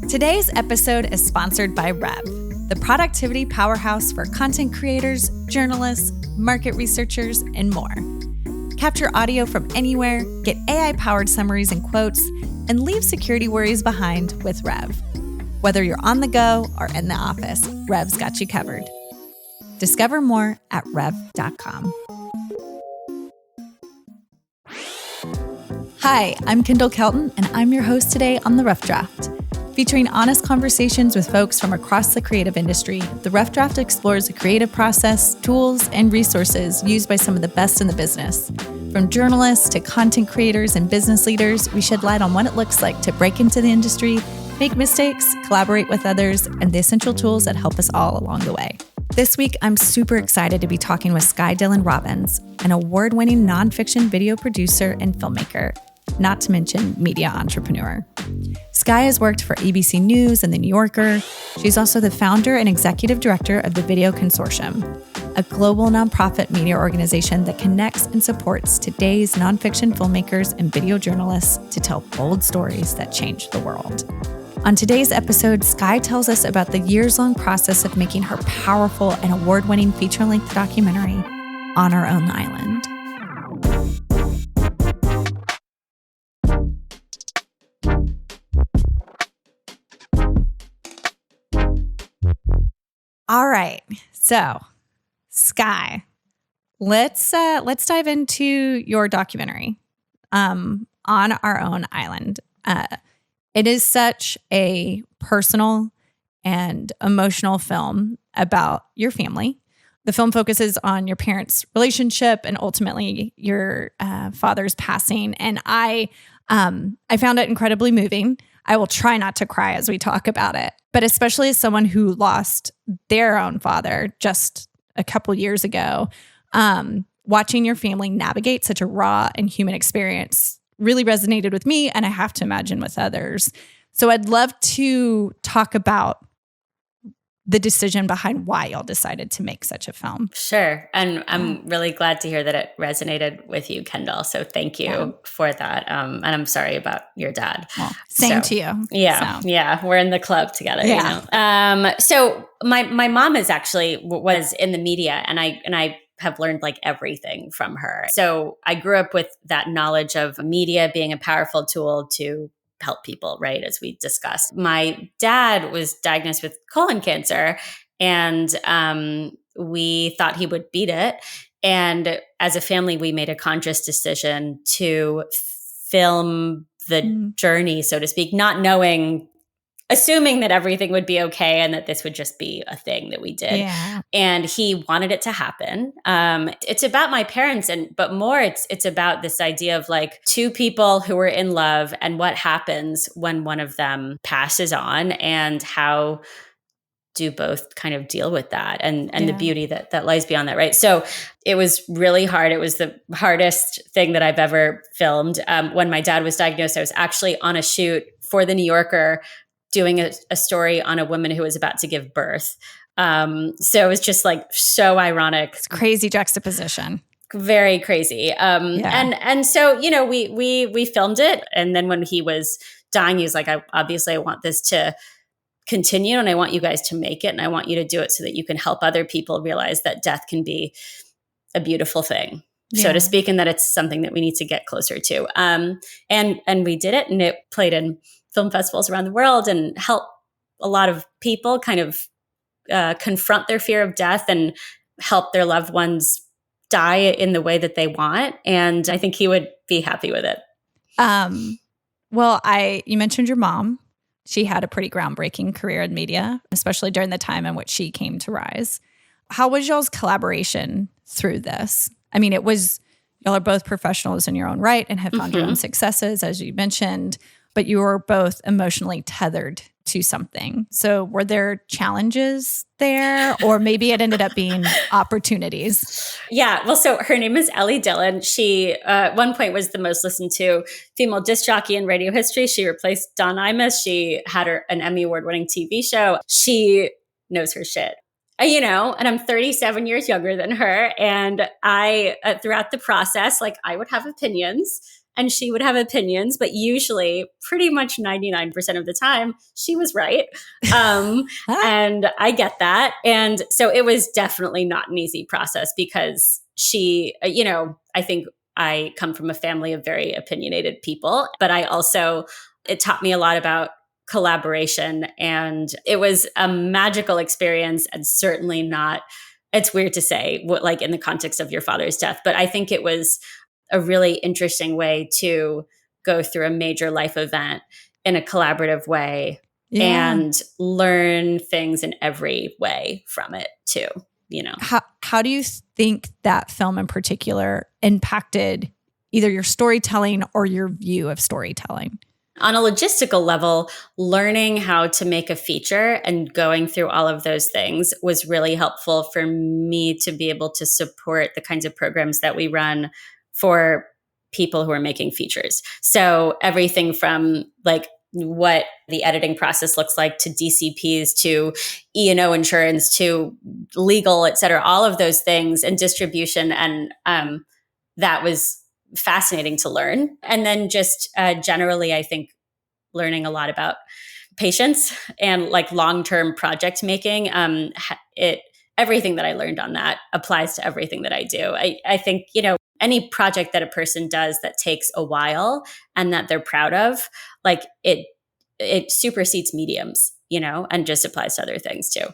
Today's episode is sponsored by Rev, the productivity powerhouse for content creators, journalists, market researchers, and more. Capture audio from anywhere, get AI-powered summaries and quotes, and leave security worries behind with Rev. Whether you're on the go or in the office, Rev's got you covered. Discover more at rev.com. Hi, I'm Kendall Kelton, and I'm your host today on The Rough Draft. Featuring honest conversations with folks from across the creative industry, The Rough Draft explores the creative process, tools, and resources used by some of the best in the business. From journalists to content creators and business leaders, we shed light on what it looks like to break into the industry, make mistakes, collaborate with others, and the essential tools that help us all along the way. This week, I'm super excited to be talking with Sky Dylan-Robbins, an award-winning nonfiction video producer and filmmaker, not to mention media entrepreneur. Sky has worked for ABC News and The New Yorker. She's also the founder and executive director of the Video Consortium, a global nonprofit media organization that connects and supports today's nonfiction filmmakers and video journalists to tell bold stories that change the world. On today's episode, Sky tells us about the years-long process of making her powerful and award-winning feature-length documentary, On Our Own Island. All right, so Sky, let's dive into your documentary, On Our Own Island. It is such a personal and emotional film about your family. The film focuses on your parents' relationship and ultimately your father's passing. And I found it incredibly moving. I will try not to cry as we talk about it, but especially as someone who lost their own father just a couple years ago, watching your family navigate such a raw and human experience really resonated with me, and I have to imagine with others. So I'd love to talk about the decision behind why y'all decided to make such a film. Sure. And I'm really glad to hear that it resonated with you, Kendall. So thank you for that. And I'm sorry about your dad. Well, same to you. Yeah. So. Yeah. We're in the club together. Yeah. You know? So my mom was in the media, and I have learned like everything from her. So I grew up with that knowledge of media being a powerful tool to help people, right? As we discussed. My dad was diagnosed with colon cancer, and we thought he would beat it. And as a family, we made a conscious decision to film the journey, so to speak, assuming that everything would be okay and that this would just be a thing that we did. Yeah. And he wanted it to happen. It's about my parents, but more it's about this idea of like two people who are in love and what happens when one of them passes on, and how do both kind of deal with that and the beauty that lies beyond that, right? So it was really hard. It was the hardest thing that I've ever filmed. When my dad was diagnosed, I was actually on a shoot for The New Yorker doing a story on a woman who was about to give birth. So it was just like so ironic. It's crazy juxtaposition. Very crazy. And so, you know, we filmed it. And then when he was dying, he was like, I want this to continue, and I want you guys to make it, and I want you to do it so that you can help other people realize that death can be a beautiful thing, so to speak, and that it's something that we need to get closer to. And we did it, and it played in film festivals around the world and help a lot of people kind of confront their fear of death and help their loved ones die in the way that they want. And I think he would be happy with it. Well, you mentioned your mom. She had a pretty groundbreaking career in media, especially during the time in which she came to rise. How was y'all's collaboration through this? I mean, y'all are both professionals in your own right and have found your own successes, as you mentioned, but you were both emotionally tethered to something. So were there challenges there, or maybe it ended up being opportunities? Yeah. Well, so her name is Ellie Dillon. She, at one point, was the most listened to female disc jockey in radio history. She replaced Don Imus. She had an Emmy Award-winning TV show. She knows her shit. And I'm 37 years younger than her. And I, throughout the process, like I would have opinions and she would have opinions, but usually pretty much 99% of the time she was right. And I get that. And so it was definitely not an easy process because she, I think I come from a family of very opinionated people, but it taught me a lot about collaboration, and it was a magical experience, and certainly not, it's weird to say what, like in the context of your father's death, but I think it was a really interesting way to go through a major life event in a collaborative way and learn things in every way from it too. How do you think that film in particular impacted either your storytelling or your view of storytelling? On a logistical level, learning how to make a feature and going through all of those things was really helpful for me to be able to support the kinds of programs that we run for people who are making features. So everything from like what the editing process looks like to DCPs to E&O insurance to legal, et cetera, all of those things and distribution. And that was fascinating to learn. And then just generally, I think learning a lot about patience and like long-term project making. Everything that I learned on that applies to everything that I do. I think, any project that a person does that takes a while and that they're proud of, like it supersedes mediums, and just applies to other things too.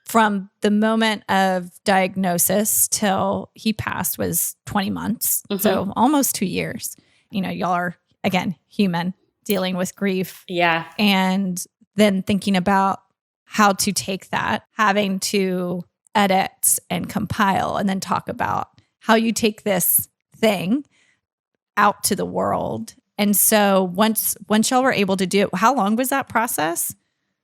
From the moment of diagnosis till he passed was 20 months. Mm-hmm. So almost 2 years. Y'all are, again, human, dealing with grief. Yeah. And then thinking about how to take that, having to edit and compile, and then talk about how you take this thing out to the world. And so once y'all were able to do it, how long was that process?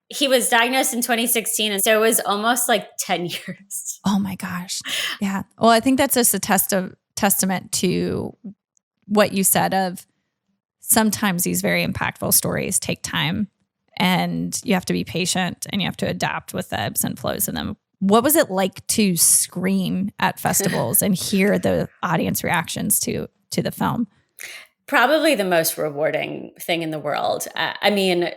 He was diagnosed in 2016, and so it was almost like 10 years. Oh my gosh. Yeah. Well, I think that's just a testament to what you said of sometimes these very impactful stories take time, and you have to be patient and you have to adapt with the ebbs and flows of them. What was it like to screen at festivals and hear the audience reactions to the film? Probably the most rewarding thing in the world. I mean,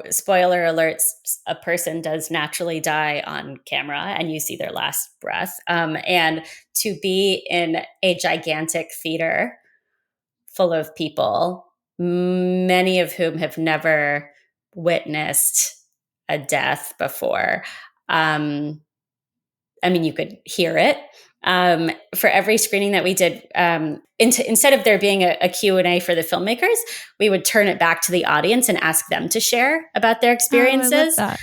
spoiler alerts, a person does naturally die on camera and you see their last breath. And to be in a gigantic theater full of people, many of whom have never witnessed a death before. You could hear it. For every screening that we did, instead of there being a Q&A for the filmmakers, we would turn it back to the audience and ask them to share about their experiences. Oh, I love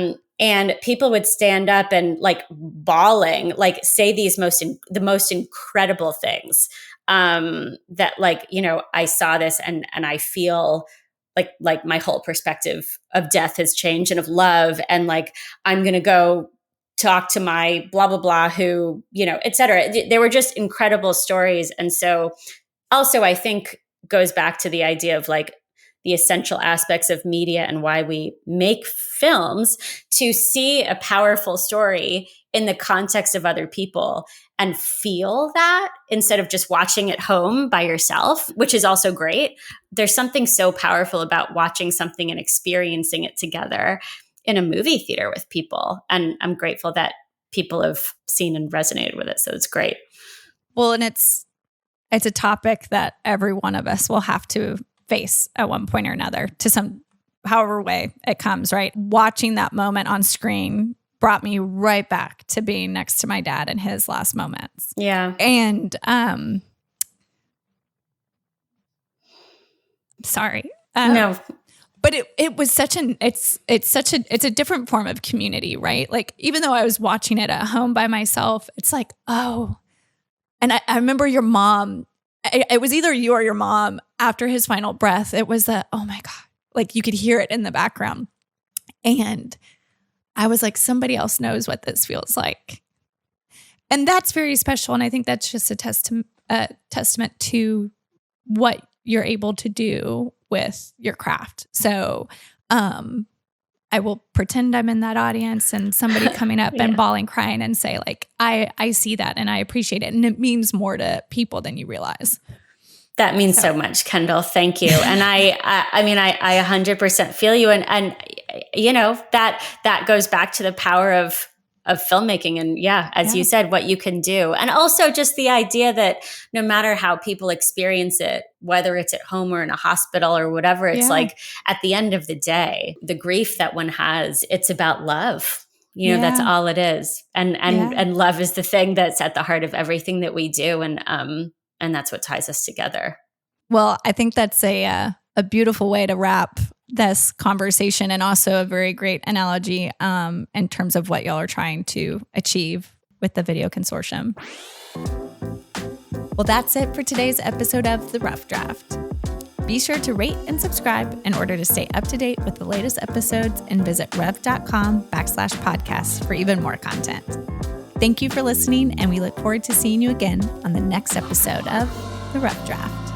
that. And people would stand up and like bawling, like say the most incredible things that I saw this and I feel like my whole perspective of death has changed and of love. And like, I'm going to go talk to my blah, blah, blah, who, et cetera. There were just incredible stories. And so also I think goes back to the idea of like the essential aspects of media and why we make films, to see a powerful story in the context of other people and feel that instead of just watching at home by yourself, which is also great. There's something so powerful about watching something and experiencing it together in a movie theater with people. And I'm grateful that people have seen and resonated with it. So it's great. Well, and it's a topic that every one of us will have to face at one point or another, to however way it comes, right? Watching that moment on screen brought me right back to being next to my dad in his last moments. Yeah. And sorry. No. But it was it's a different form of community, right? Like, even though I was watching it at home by myself, it's like, oh, and I remember your mom, it was either you or your mom after his final breath. It was oh my God, like you could hear it in the background. And I was like, somebody else knows what this feels like. And that's very special. And I think that's just a testament to what you're able to do with your craft. So I will pretend I'm in that audience and somebody coming up and bawling, crying and say like, I see that and I appreciate it. And it means more to people than you realize. That means so much, Kendall. Thank you. And I mean, I 100% feel you. And you know, that goes back to the power of filmmaking. And as you said, what you can do. And also just the idea that no matter how people experience it, whether it's at home or in a hospital or whatever, it's like at the end of the day, the grief that one has, it's about love. You know, that's all it is. And love is the thing that's at the heart of everything that we do. And that's what ties us together. Well, I think that's a beautiful way to wrap this conversation, and also a very great analogy in terms of what y'all are trying to achieve with the Video Consortium. Well, that's it for today's episode of The Rough Draft. Be sure to rate and subscribe in order to stay up to date with the latest episodes, and visit rev.com/podcasts for even more content. Thank you for listening, and we look forward to seeing you again on the next episode of The Rough Draft.